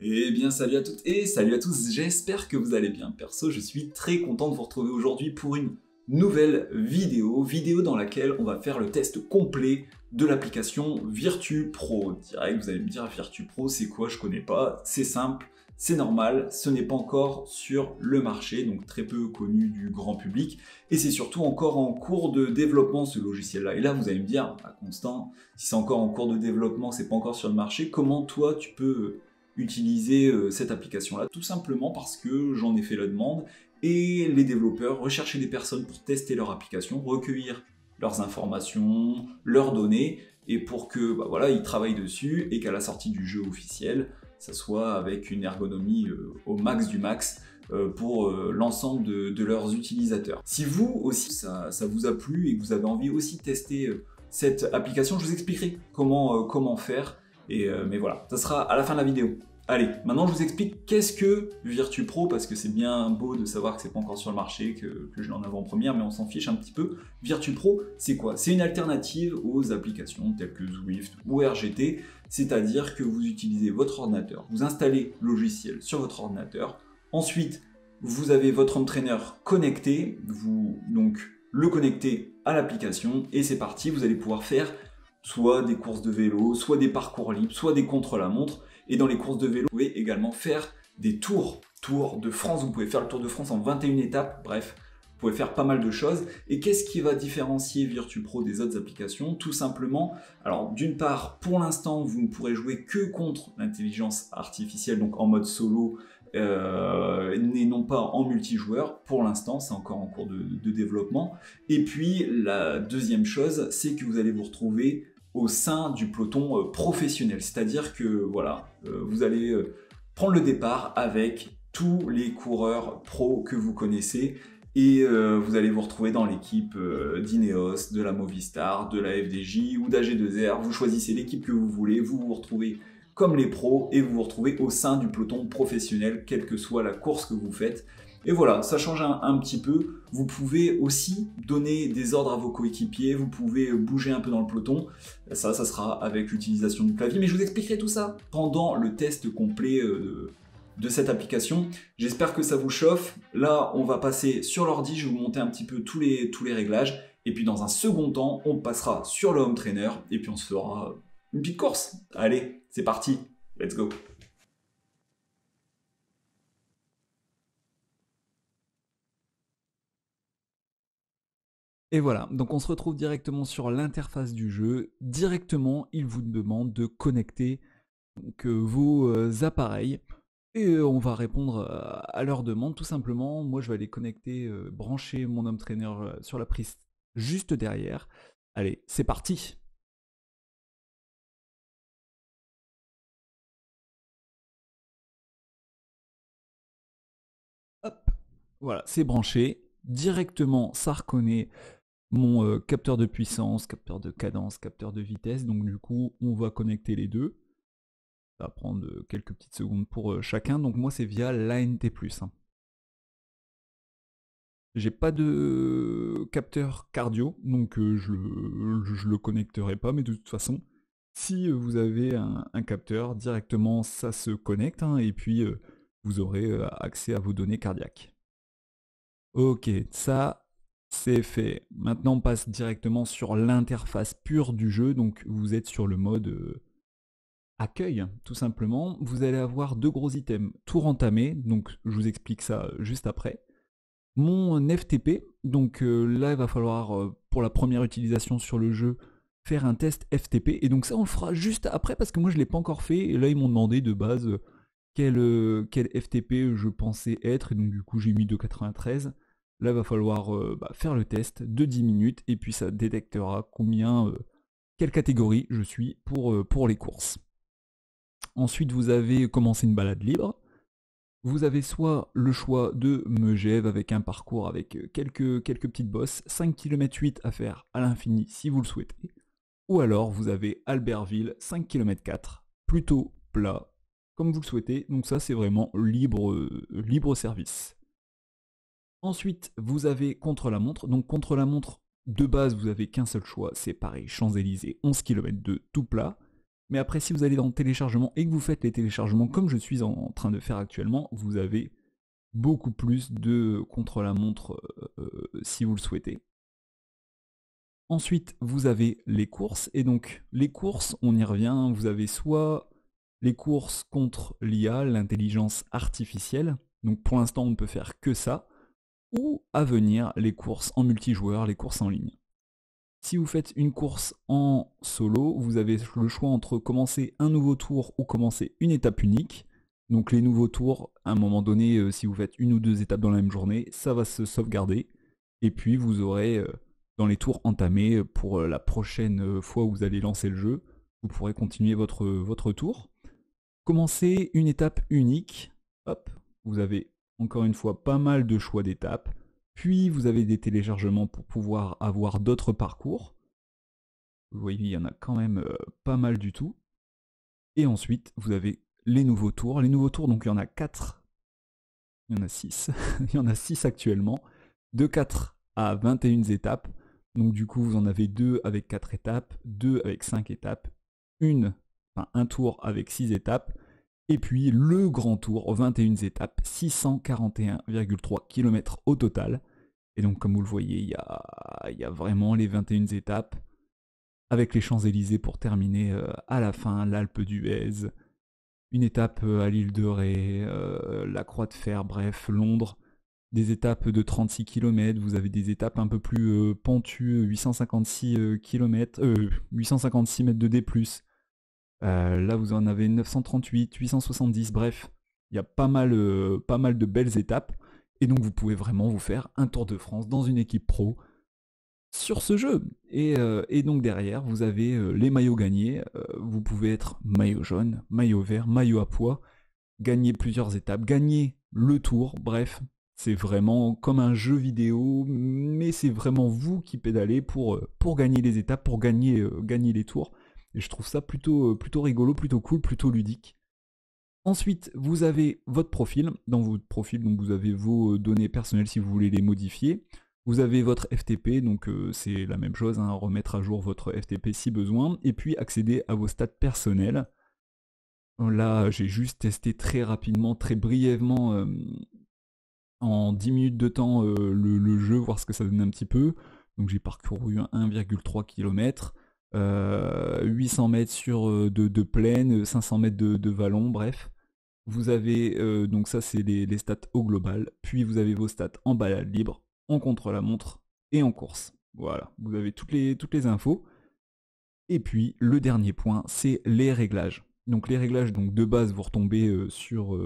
Eh bien salut à toutes et salut à tous, j'espère que vous allez bien. Perso, je suis très content de vous retrouver aujourd'hui pour une nouvelle vidéo dans laquelle on va faire le test complet de l'application VirtuPro. Direct, vous allez me dire VirtuPro c'est quoi? Je connais pas, c'est simple, c'est normal, ce n'est pas encore sur le marché, donc très peu connu du grand public, et c'est surtout encore en cours de développement ce logiciel-là. Et là vous allez me dire, Constant, si c'est encore en cours de développement, c'est pas encore sur le marché, comment toi tu peux utiliser cette application-là? Tout simplement parce que j'en ai fait la demande et les développeurs recherchaient des personnes pour tester leur application, recueillir leurs informations, leurs données, et pour que voilà, ils travaillent dessus et qu'à la sortie du jeu officiel, ça soit avec une ergonomie au max du max pour l'ensemble de leurs utilisateurs. Si vous aussi ça vous a plu et que vous avez envie aussi de tester cette application, je vous expliquerai comment faire. Mais voilà, ça sera à la fin de la vidéo. Allez, maintenant je vous explique qu'est-ce que VirtuPro, parce que c'est bien beau de savoir que c'est pas encore sur le marché, que je l'ai en avant-première, mais on s'en fiche un petit peu. VirtuPro, c'est quoi? C'est une alternative aux applications telles que Zwift ou RGT, c'est-à-dire que vous utilisez votre ordinateur, vous installez le logiciel sur votre ordinateur, ensuite vous avez votre home trainer connecté, vous donc le connectez à l'application et c'est parti, vous allez pouvoir faire soit des courses de vélo, soit des parcours libres, soit des contre-la-montre. Et dans les courses de vélo, vous pouvez également faire des tours de France. Vous pouvez faire le Tour de France en 21 étapes. Bref, vous pouvez faire pas mal de choses. Et qu'est-ce qui va différencier VirtuPro des autres applications? Tout simplement, alors d'une part, pour l'instant, vous ne pourrez jouer que contre l'intelligence artificielle, donc en mode solo, et non pas en multijoueur. Pour l'instant, c'est encore en cours de développement. Et puis, la deuxième chose, c'est que vous allez vous retrouver au sein du peloton professionnel. C'est-à-dire que voilà, vous allez prendre le départ avec tous les coureurs pros que vous connaissez et vous allez vous retrouver dans l'équipe d'Ineos, de la Movistar, de la FDJ ou d'AG2R. Vous choisissez l'équipe que vous voulez, vous vous retrouvez comme les pros et vous vous retrouvez au sein du peloton professionnel, quelle que soit la course que vous faites. Et voilà, ça change un petit peu. Vous pouvez aussi donner des ordres à vos coéquipiers, vous pouvez bouger un peu dans le peloton. Ça sera avec l'utilisation du clavier, mais je vous expliquerai tout ça pendant le test complet de cette application. J'espère que ça vous chauffe. Là, on va passer sur l'ordi, je vais vous monter un petit peu tous les réglages. Et puis dans un second temps, on passera sur le home trainer et puis on se fera une petite course. Allez, c'est parti, let's go! Et voilà, donc on se retrouve directement sur l'interface du jeu. Directement, il vous demande de connecter donc, vos appareils. Et on va répondre à leurs demandes tout simplement. Moi, je vais aller connecter, brancher mon home trainer sur la prise juste derrière. Allez, c'est parti! Hop, voilà, c'est branché. Directement, ça reconnaît mon capteur de puissance, capteur de cadence, capteur de vitesse. Donc du coup, on va connecter les deux. Ça va prendre quelques petites secondes pour chacun. Donc moi, c'est via l'ANT+. Hein. J'ai pas de capteur cardio, donc je le connecterai pas. Mais de toute façon, si vous avez un capteur, directement, ça se connecte. Hein, et puis, vous aurez accès à vos données cardiaques. Ok, ça c'est fait. Maintenant on passe directement sur l'interface pure du jeu, donc vous êtes sur le mode accueil, tout simplement. Vous allez avoir deux gros items, tour entamé, donc je vous explique ça juste après. Mon FTP, donc là il va falloir pour la première utilisation sur le jeu faire un test FTP, et donc ça on le fera juste après parce que moi je ne l'ai pas encore fait, et là ils m'ont demandé de base quel FTP je pensais être, et donc du coup j'ai mis 2,93. Là, il va falloir faire le test de 10 minutes et puis ça détectera quelle catégorie je suis pour les courses. Ensuite, vous avez commencé une balade libre. Vous avez soit le choix de Megève avec un parcours avec quelques petites bosses, 5 km 8 à faire à l'infini si vous le souhaitez. Ou alors vous avez Albertville, 5 km 4, plutôt plat, comme vous le souhaitez. Donc ça, c'est vraiment libre service. Ensuite, vous avez contre-la-montre. Donc contre-la-montre, de base, vous n'avez qu'un seul choix, c'est pareil, Champs-Élysées, 11 km de tout plat. Mais après, si vous allez dans téléchargement et que vous faites les téléchargements comme je suis en train de faire actuellement, vous avez beaucoup plus de contre-la-montre si vous le souhaitez. Ensuite, vous avez les courses, et donc les courses, on y revient, vous avez soit les courses contre l'IA, l'intelligence artificielle, donc pour l'instant on ne peut faire que ça, ou à venir les courses en multijoueur, les courses en ligne. Si vous faites une course en solo, vous avez le choix entre commencer un nouveau tour ou commencer une étape unique. Donc les nouveaux tours, à un moment donné, si vous faites une ou deux étapes dans la même journée, ça va se sauvegarder. Et puis vous aurez, dans les tours entamés, pour la prochaine fois où vous allez lancer le jeu, vous pourrez continuer votre tour. Commencez une étape unique, hop, vous avez encore une fois pas mal de choix d'étapes. Puis vous avez des téléchargements pour pouvoir avoir d'autres parcours. Vous voyez, il y en a quand même pas mal du tout. Et ensuite, vous avez les nouveaux tours. Les nouveaux tours, donc il y en a 4. Il y en a 6. Il y en a 6 actuellement. De 4 à 21 étapes. Donc du coup, vous en avez 2 avec 4 étapes, 2 avec 5 étapes, un tour avec 6 étapes. Et puis le grand tour, 21 étapes, 641,3 km au total. Et donc comme vous le voyez, il y a vraiment les 21 étapes, avec les Champs-Élysées pour terminer à la fin, l'Alpe d'Huez, une étape à l'île de Ré, la Croix de Fer, bref, Londres, des étapes de 36 km, vous avez des étapes un peu plus pentues, 856 km, 856 mètres de D+. Là, vous en avez 938, 870, bref, il y a pas mal de belles étapes. Et donc, vous pouvez vraiment vous faire un Tour de France dans une équipe pro sur ce jeu. Et donc, derrière, vous avez les maillots gagnés. Vous pouvez être maillot jaune, maillot vert, maillot à pois, gagner plusieurs étapes, gagner le tour. Bref, c'est vraiment comme un jeu vidéo, mais c'est vraiment vous qui pédalez pour gagner les étapes, pour gagner les tours. Et je trouve ça plutôt rigolo, plutôt cool, plutôt ludique. Ensuite, vous avez votre profil. Dans votre profil, donc vous avez vos données personnelles si vous voulez les modifier. Vous avez votre FTP, donc c'est la même chose, hein, remettre à jour votre FTP si besoin. Et puis accéder à vos stats personnels. Là, j'ai juste testé très rapidement, très brièvement, en 10 minutes de temps, le jeu, voir ce que ça donne un petit peu. Donc j'ai parcouru 1,3 km. 800 mètres de plaine, 500 mètres de vallon, bref. Vous avez, donc ça c'est les stats au global, puis vous avez vos stats en balade libre, en contre-la-montre et en course. Voilà, vous avez toutes les infos. Et puis le dernier point, c'est les réglages. Donc les réglages, donc de base, vous retombez sur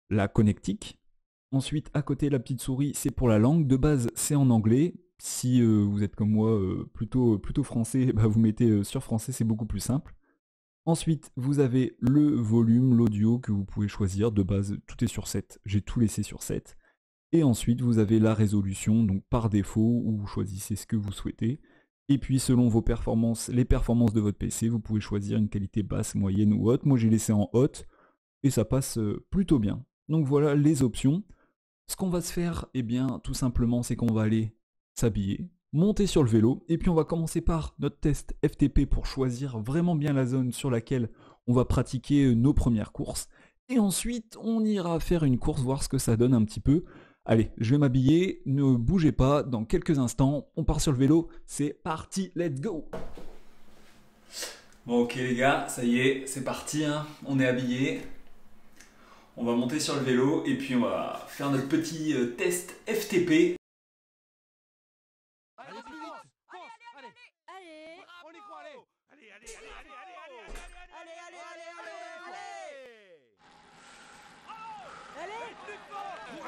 la connectique. Ensuite, à côté, la petite souris, c'est pour la langue. De base, c'est en anglais. Si vous êtes comme moi, plutôt français, bah, vous mettez sur français, c'est beaucoup plus simple. Ensuite, vous avez le volume, l'audio que vous pouvez choisir. De base, tout est sur 7. J'ai tout laissé sur 7. Et ensuite, vous avez la résolution, donc par défaut, où vous choisissez ce que vous souhaitez. Et puis, selon vos performances, les performances de votre PC, vous pouvez choisir une qualité basse, moyenne ou haute. Moi, j'ai laissé en haute et ça passe plutôt bien. Donc voilà les options. Ce qu'on va se faire, eh bien, tout simplement, c'est qu'on va aller s'habiller, monter sur le vélo, et puis on va commencer par notre test FTP pour choisir vraiment bien la zone sur laquelle on va pratiquer nos premières courses. Et ensuite, on ira faire une course, voir ce que ça donne un petit peu. Allez, je vais m'habiller, ne bougez pas, dans quelques instants, on part sur le vélo, c'est parti, let's go! Bon ok les gars, ça y est, c'est parti, hein. On est habillés. On va monter sur le vélo et puis on va faire notre petit test FTP. Allez, plus vite! Allez! On y croit, allez!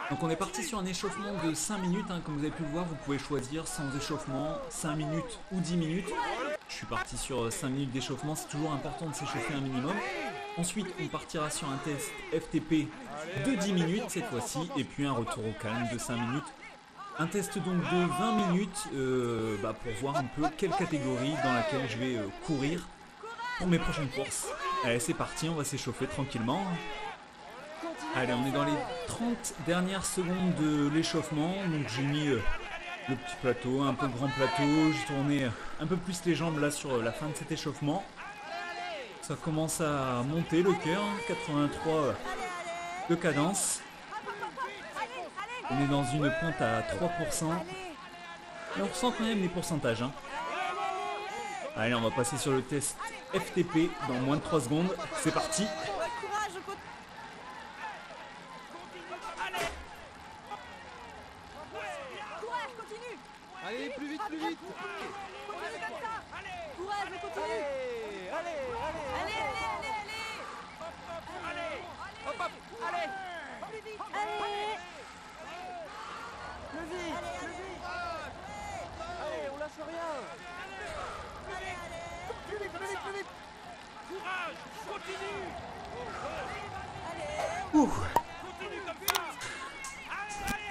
Donc on est parti sur un échauffement de 5 minutes, hein. Comme vous avez pu le voir, vous pouvez choisir sans échauffement, 5 minutes ou 10 minutes. Je suis parti sur 5 minutes d'échauffement, c'est toujours important de s'échauffer un minimum. Ensuite, on partira sur un test FTP de 10 minutes cette fois-ci, et puis un retour au calme de 5 minutes. Un test donc de 20 minutes pour voir un peu quelle catégorie dans laquelle je vais courir pour mes prochaines courses. Allez, c'est parti, on va s'échauffer tranquillement. Allez, on est dans les 30 dernières secondes de l'échauffement, donc j'ai mis le petit plateau, un peu grand plateau, j'ai tourné un peu plus les jambes là sur la fin de cet échauffement. Ça commence à monter le cœur, 83 de cadence. On est dans une pente à 3%. Et on ressent quand même les pourcentages. Hein. Allez, on va passer sur le test FTP dans moins de 3 secondes. C'est parti. Allez, plus vite, plus vite. Continue comme ça. Courage, on continue. Allez. Hop, hop, allez. Plus vite. Allez. Plus vite. Allez, on lâche rien. Plus vite. Courage, continue. Ouh. Continue comme ça. Allez.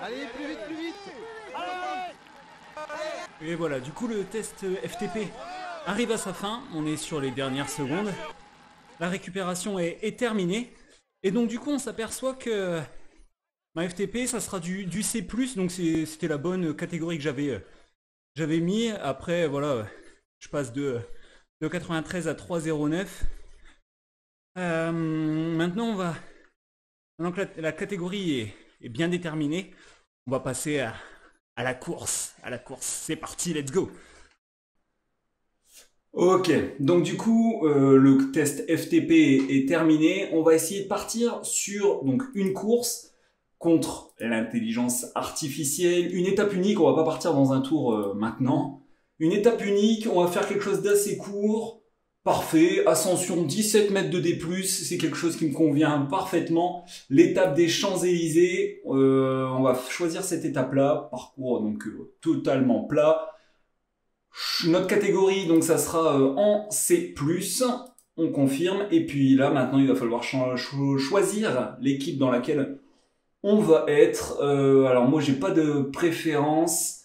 Allez, plus vite. Et voilà, du coup le test FTP arrive à sa fin. On est sur les dernières secondes. La récupération est terminée. Et donc du coup on s'aperçoit que ma FTP ça sera du C+, donc c'était la bonne catégorie que j'avais mis. Après voilà, je passe de 93 à 309. Maintenant que la catégorie est bien déterminée, on va passer à la course. C'est parti, let's go. Ok, donc du coup, le test FTP est terminé. On va essayer de partir sur donc, une course contre l'intelligence artificielle. Une étape unique, on va pas partir dans un tour maintenant. Une étape unique, on va faire quelque chose d'assez court. Parfait, ascension 17 mètres de D+, c'est quelque chose qui me convient parfaitement. L'étape des Champs-Élysées, on va choisir cette étape-là. Parcours donc totalement plat. Notre catégorie, donc ça sera en C+, on confirme. Et puis là, maintenant, il va falloir choisir l'équipe dans laquelle on va être. Alors moi, j'ai pas de préférence.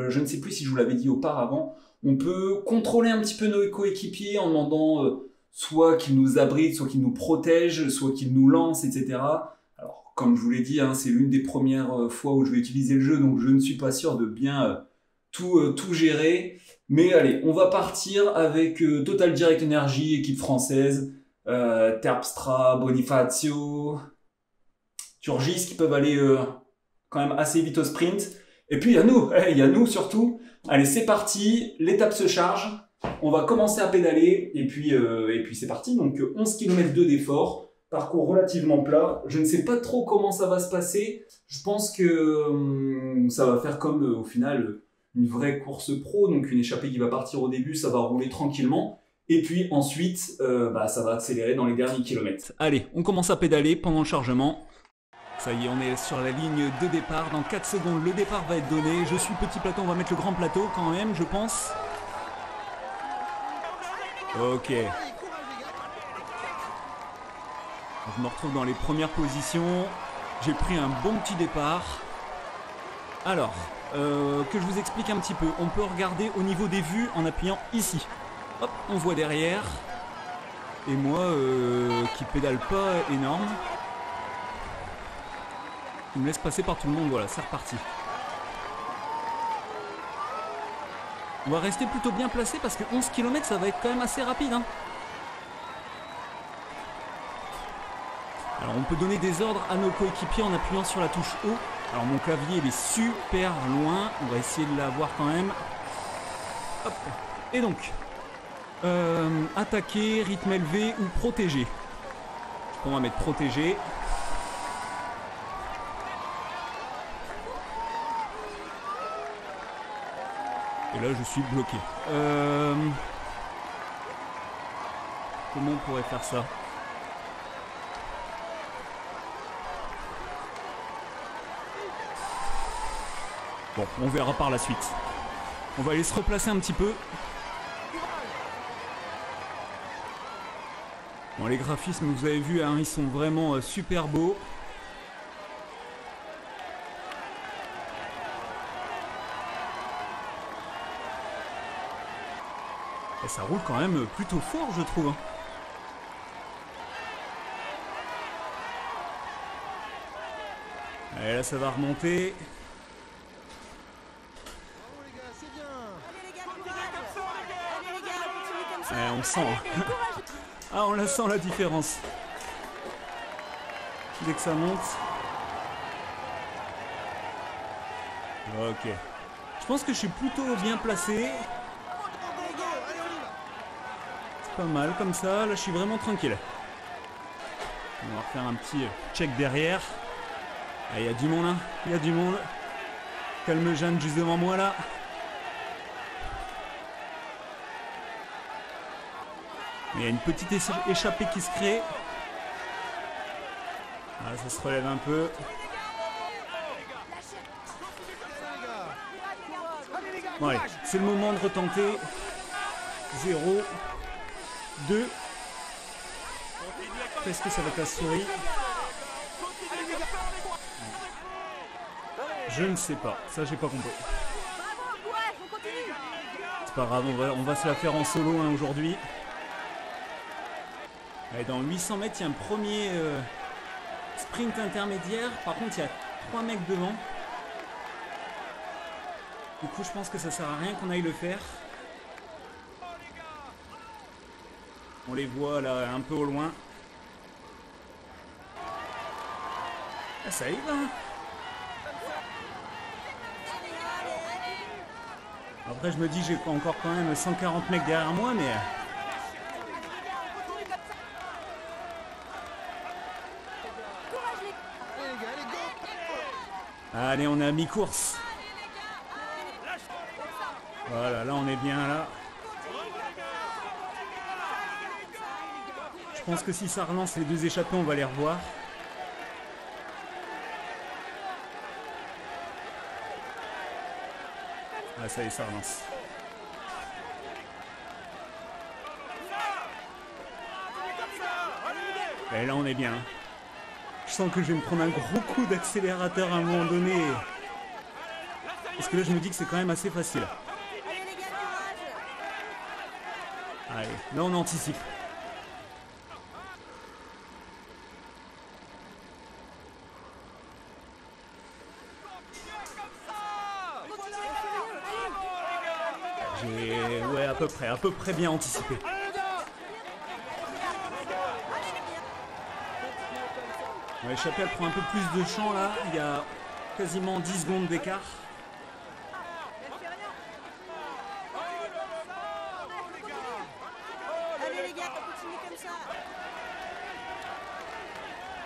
Je ne sais plus si je vous l'avais dit auparavant. On peut contrôler un petit peu nos coéquipiers en demandant soit qu'ils nous abritent, soit qu'ils nous protègent, soit qu'ils nous lancent, etc. Alors, comme je vous l'ai dit, hein, c'est l'une des premières fois où je vais utiliser le jeu, donc je ne suis pas sûr de bien tout gérer. Mais allez, on va partir avec Total Direct Energy, équipe française, Terpstra, Bonifacio, Turgis qui peuvent aller quand même assez vite au sprint. Et puis il y a nous surtout. Allez, c'est parti, l'étape se charge. On va commencer à pédaler et puis c'est parti. Donc 11 km d'effort, parcours relativement plat. Je ne sais pas trop comment ça va se passer. Je pense que ça va faire comme au final une vraie course pro. Donc une échappée qui va partir au début, ça va rouler tranquillement. Et puis ensuite, ça va accélérer dans les derniers kilomètres. Allez, on commence à pédaler pendant le chargement. Ça y est, on est sur la ligne de départ. Dans 4 secondes, le départ va être donné. Je suis petit plateau, on va mettre le grand plateau quand même, je pense. Ok. Je me retrouve dans les premières positions. J'ai pris un bon petit départ. Alors, que je vous explique un petit peu. On peut regarder au niveau des vues en appuyant ici. Hop, on voit derrière. Et moi, qui pédale pas énorme, il me laisse passer par tout le monde, voilà, c'est reparti. On va rester plutôt bien placé parce que 11 km ça va être quand même assez rapide. Hein. Alors on peut donner des ordres à nos coéquipiers en appuyant sur la touche haut. Alors mon clavier il est super loin, on va essayer de l'avoir quand même. Hop. Et donc, attaquer, rythme élevé ou protéger. On va mettre protéger. Et là, je suis bloqué. Comment on pourrait faire ça? Bon, on verra par la suite. On va aller se replacer un petit peu. Bon, les graphismes, vous avez vu, hein, ils sont vraiment super beaux. Et ça roule quand même plutôt fort, je trouve. Allez, là, ça va remonter. Bravo les gars, c'est bien. Allez les gars, courage. Allez les gars, continuez comme ça. Ouais, on sent. Ah, on la sent la différence. Dès que ça monte. Ok. Je pense que je suis plutôt bien placé. C'est pas mal comme ça. Là, je suis vraiment tranquille. On va refaire un petit check derrière. Ah, il y a du monde, hein. Il y a du monde. Calme Jeanne juste devant moi là. Il y a une petite échappée qui se crée. Ah, ça se relève un peu. Bon, allez, c'est le moment de retenter. 0, 2. Est-ce que ça va être la souris? Je ne sais pas. Ça, j'ai pas compris. Bravo, courage, on continue. C'est pas grave, on va se la faire en solo hein, aujourd'hui. Allez, dans 800 mètres, il y a un premier sprint intermédiaire. Par contre, il y a 3 mecs devant. Du coup, je pense que ça sert à rien qu'on aille le faire. On les voit là, un peu au loin. Ah, ça y va. Après, je me dis, j'ai encore quand même 140 mecs derrière moi, mais... Allez les gars, allez go. Allez, on est à mi-course. Voilà, là, on est bien là. Je pense que si ça relance les deux échappés, on va les revoir. Ah, ça y est, ça relance. Et là, on est bien. Je sens que je vais me prendre un gros coup d'accélérateur à un moment donné. Parce que là, je me dis que c'est quand même assez facile. Allez les gars, courage. Allez, là, on anticipe. J'ai, ouais, à peu près bien anticipé. Ouais, l'échappée, elle prend un peu plus de champ là. Il y a quasiment 10 secondes d'écart. Allez les gars, continuez comme ça.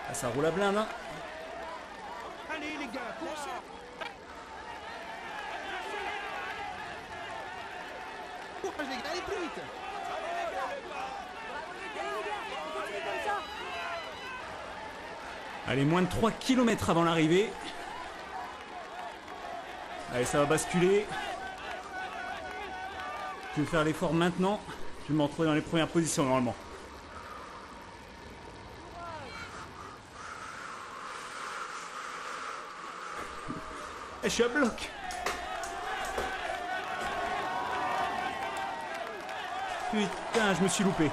Ah, ça roule à blinde, hein. Allez les gars, courage. Courage les gars, allez plus vite. Continuez comme ça. Allez, moins de 3 km avant l'arrivée. Allez, ça va basculer. Je vais faire l'effort maintenant. Je vais me retrouver dans les premières positions normalement. Et je suis à bloc. Putain, je me suis loupé.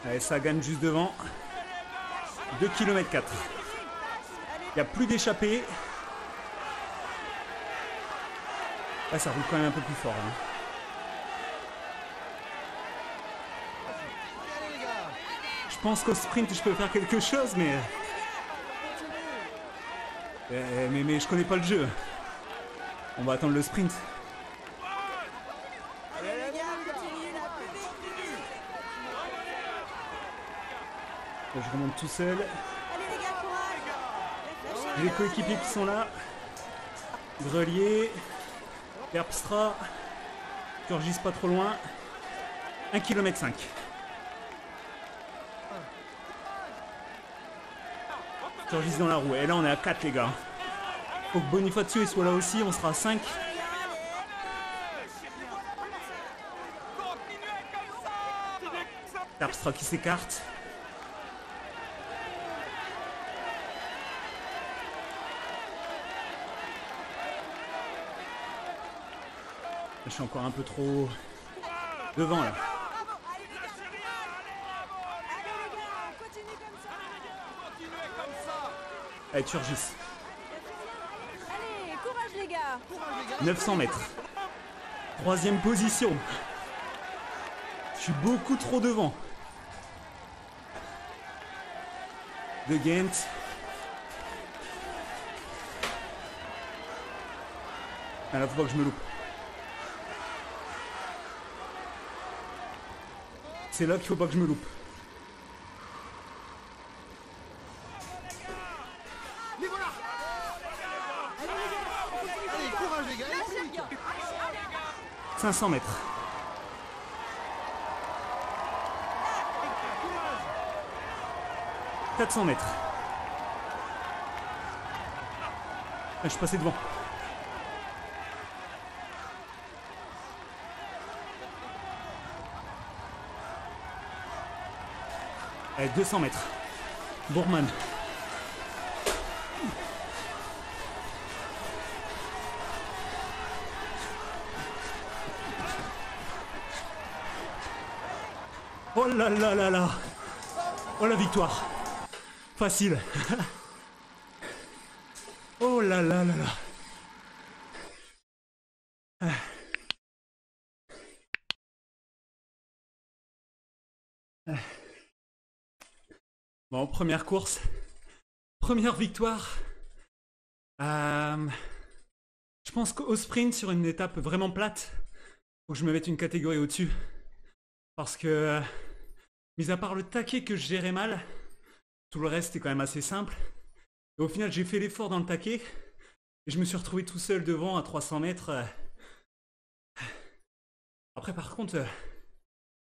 Allez, ça gagne juste devant. 2 km 4. Il n'y a plus d'échappée. Là, ça roule quand même un peu plus fort. Hein. Allez les gars. Je pense qu'au sprint, je peux faire quelque chose, mais je connais pas le jeu. On va attendre le sprint. Allez les gars, continuez là, plus vite, plus vite. Là, je remonte tout seul. Allez les gars, courage. J'ai les coéquipiers qui sont là. Grelier. Terpstra. Turgis pas trop loin. 1 km 5. Turgis dans la roue. Et là, on est à 4, les gars. Faut que Bonifacio il soit là aussi. On sera à 5. Terpstra qui s'écarte. Je suis encore un peu trop devant là. Bravo, allez les gars. Allez les gars, continue comme ça. Continuez comme ça. Allez, Turgis. Allez, courage les gars. 900 mètres. 3e position. Je suis beaucoup trop devant. De Ghent. Ah là, faut pas que je me loupe. C'est là qu'il faut pas que je me loupe. Allez, courage les gars. Allez, les gars. 500 mètres. « 400 mètres. Ah, je suis passé devant. Allez, 200 mètres. Bourman. Oh là là là là. Oh la victoire. Facile. Oh là là là là. Bon, première course. Première victoire. Je pense qu'au sprint, sur une étape vraiment plate, faut que je me mette une catégorie au-dessus. Parce que, mis à part le taquet que je gérais mal, tout le reste est quand même assez simple. Et au final, j'ai fait l'effort dans le taquet. Et je me suis retrouvé tout seul devant à 300 mètres. Après, par contre,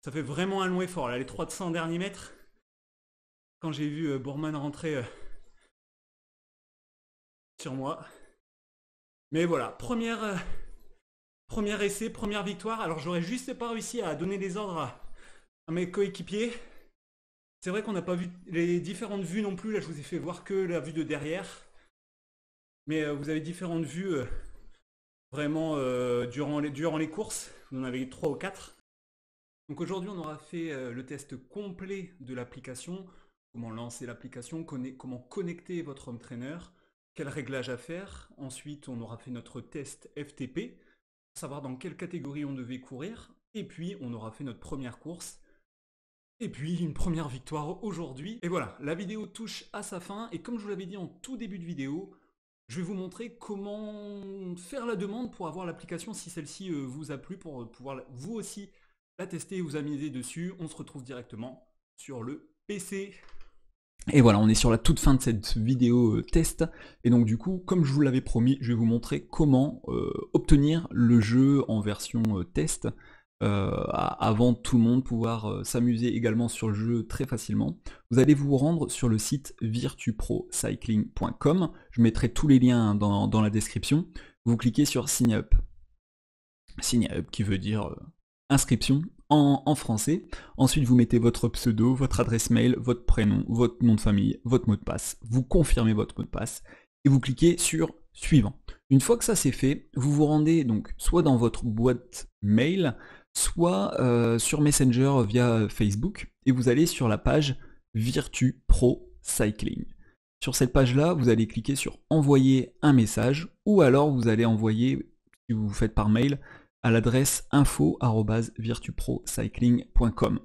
ça fait vraiment un long effort. Là, les 300 derniers mètres, quand j'ai vu Bourman rentrer sur moi. Mais voilà, premier essai, première victoire. Alors, j'aurais juste pas réussi à donner les ordres à mes coéquipiers. C'est vrai qu'on n'a pas vu les différentes vues non plus. Là, je vous ai fait voir que la vue de derrière. Mais vous avez différentes vues vraiment durant les courses. Vous en avez 3 ou 4. Donc aujourd'hui, on aura fait le test complet de l'application. Comment lancer l'application, comment connecter votre home trainer, quel réglage à faire. Ensuite, on aura fait notre test FTP, savoir dans quelle catégorie on devait courir. Et puis, on aura fait notre première course. Et puis, une première victoire aujourd'hui. Et voilà, la vidéo touche à sa fin. Et comme je vous l'avais dit en tout début de vidéo, je vais vous montrer comment faire la demande pour avoir l'application si celle-ci vous a plu, pour pouvoir vous aussi la tester et vous amuser dessus. On se retrouve directement sur le PC. Et voilà, on est sur la toute fin de cette vidéo test. Et donc du coup, comme je vous l'avais promis, je vais vous montrer comment obtenir le jeu en version test. Avant tout le monde, pouvoir s'amuser également sur le jeu très facilement. Vous allez vous rendre sur le site virtuprocycling.com. Je mettrai tous les liens dans la description. Vous cliquez sur Sign Up. Sign Up qui veut dire inscription en français. Ensuite, vous mettez votre pseudo, votre adresse mail, votre prénom, votre nom de famille, votre mot de passe. Vous confirmez votre mot de passe et vous cliquez sur suivant. Une fois que ça c'est fait, vous vous rendez donc soit dans votre boîte mail, soit sur Messenger via Facebook, et vous allez sur la page Virtu Pro Cycling. Sur cette page-là, vous allez cliquer sur envoyer un message, ou alors vous allez envoyer, si vous faites par mail, à l'adresse info@virtuprocycling.com.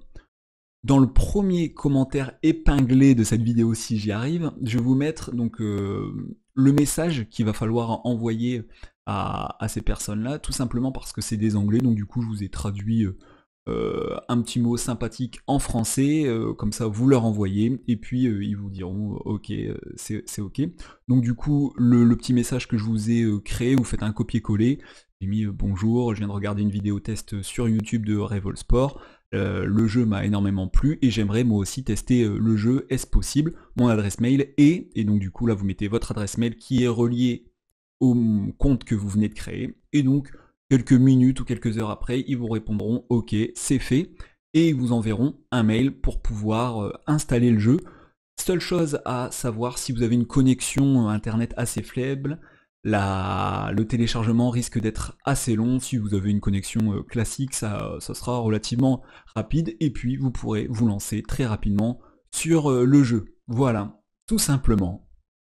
Dans le premier commentaire épinglé de cette vidéo, si j'y arrive, je vais vous mettre donc le message qu'il va falloir envoyer à ces personnes-là, tout simplement parce que c'est des anglais, donc du coup je vous ai traduit un petit mot sympathique en français, comme ça vous leur envoyez, et puis ils vous diront ok, c'est ok. Donc du coup, le petit message que je vous ai créé, vous faites un copier-coller, j'ai mis bonjour, je viens de regarder une vidéo test sur YouTube de Revolsport, le jeu m'a énormément plu et j'aimerais moi aussi tester le jeu, est-ce possible? Mon adresse mail est, et donc du coup là vous mettez votre adresse mail qui est reliée au compte que vous venez de créer, et donc quelques minutes ou quelques heures après, ils vous répondront ok, c'est fait, et ils vous enverront un mail pour pouvoir installer le jeu. Seule chose à savoir, si vous avez une connexion internet assez faible, le téléchargement risque d'être assez long. Si vous avez une connexion classique, ça sera relativement rapide. Et puis vous pourrez vous lancer très rapidement sur le jeu. Voilà, tout simplement.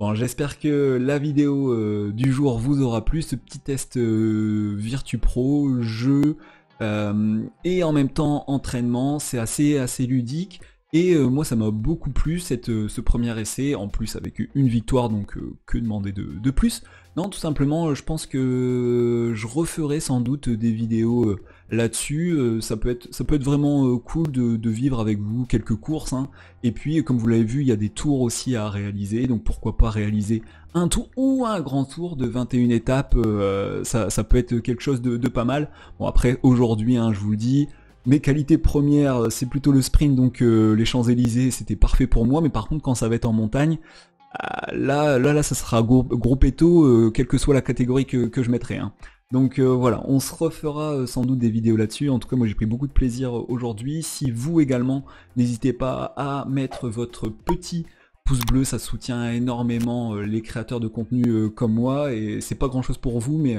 Bon, j'espère que la vidéo du jour vous aura plu, ce petit test VirtuPro, jeu et en même temps entraînement, c'est assez ludique. Et moi ça m'a beaucoup plu ce premier essai, en plus avec une victoire, donc que demander de plus. Non, tout simplement, je pense que je referai sans doute des vidéos là-dessus. Ça peut être vraiment cool de vivre avec vous quelques courses, hein. Et puis, comme vous l'avez vu, il y a des tours aussi à réaliser, donc pourquoi pas réaliser un tour ou un grand tour de 21 étapes, ça peut être quelque chose de pas mal. Bon, après, aujourd'hui, hein, je vous le dis, mes qualités premières, c'est plutôt le sprint, donc les Champs-Élysées, c'était parfait pour moi, mais par contre, quand ça va être en montagne, là, ça sera gros péto, quelle que soit la catégorie que je mettrai, hein. Donc voilà, on se refera sans doute des vidéos là-dessus. En tout cas, moi j'ai pris beaucoup de plaisir aujourd'hui. Si vous également, n'hésitez pas à mettre votre petit pouce bleu, ça soutient énormément les créateurs de contenu comme moi. Et c'est pas grand-chose pour vous, mais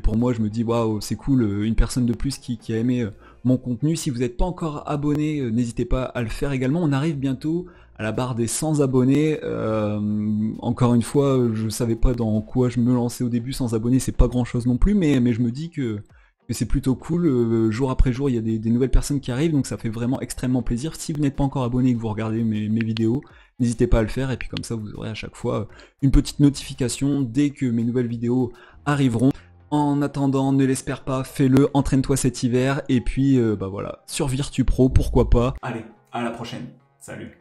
pour moi, je me dis waouh, c'est cool, une personne de plus qui a aimé mon contenu. Si vous n'êtes pas encore abonné, n'hésitez pas à le faire également. On arrive bientôt à la barre des 100 abonnés. Encore une fois, je savais pas dans quoi je me lançais au début. 100 abonnés, c'est pas grand chose non plus, mais je me dis que c'est plutôt cool. Jour après jour, il y a des nouvelles personnes qui arrivent, donc ça fait vraiment extrêmement plaisir. Si vous n'êtes pas encore abonné et que vous regardez mes vidéos, n'hésitez pas à le faire, et puis comme ça vous aurez à chaque fois une petite notification dès que mes nouvelles vidéos arriveront. En attendant, ne l'espère pas, fais-le, entraîne-toi cet hiver, et puis bah voilà, sur VirtuPro, pourquoi pas. Allez, à la prochaine, salut.